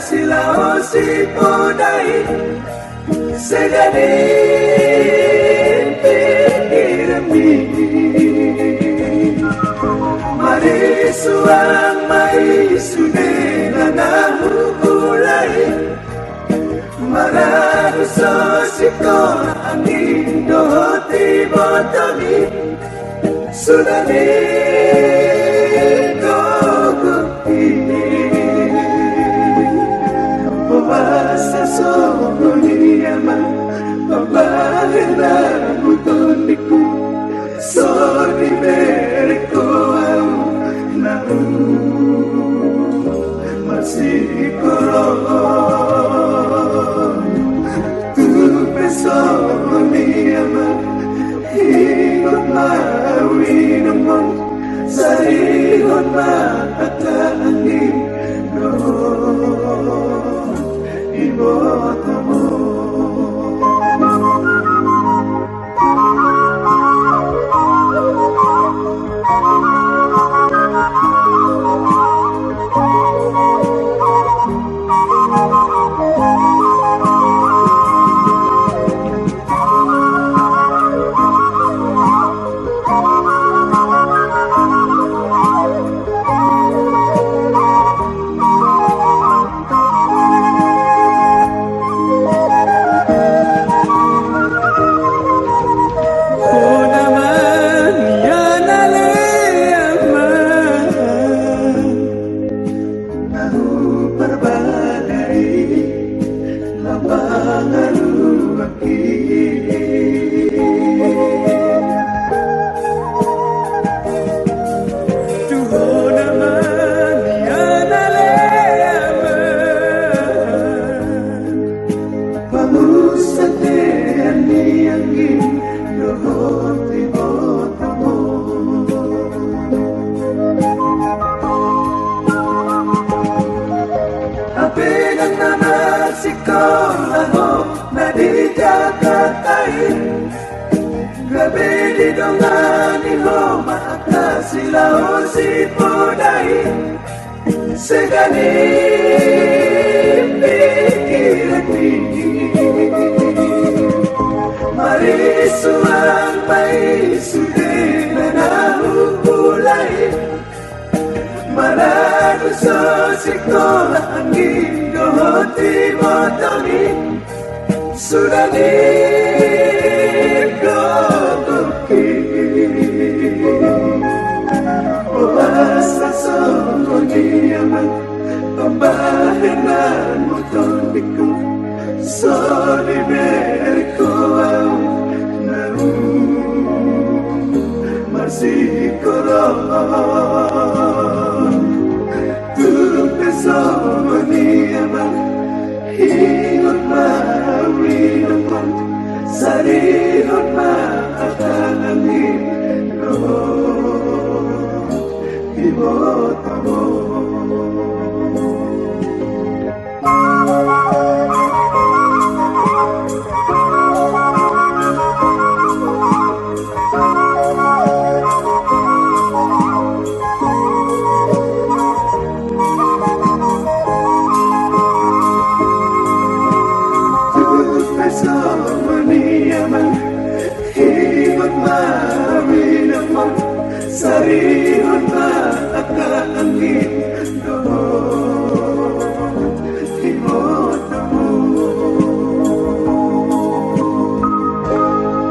Silaosi podai segani pikirmi mari suang mai sudena nahu ulai marahu sosiko angin dohoti botoni sudani Masa sonia ma pabahena mutoniku sori berko au na masih koron tu pesonia ma hidup mawinamon sarihon ma atani no Silaosi podai segani pikirmi mari suang mai sudena nahu ulai maradu sosikola angin dohoti botoni sudani Masa sonia ma pabahena mutoniku sori berko au na masih koron tu pesonia ma hidup mawinamon sarihon ma akanami Sarihon ma akaangin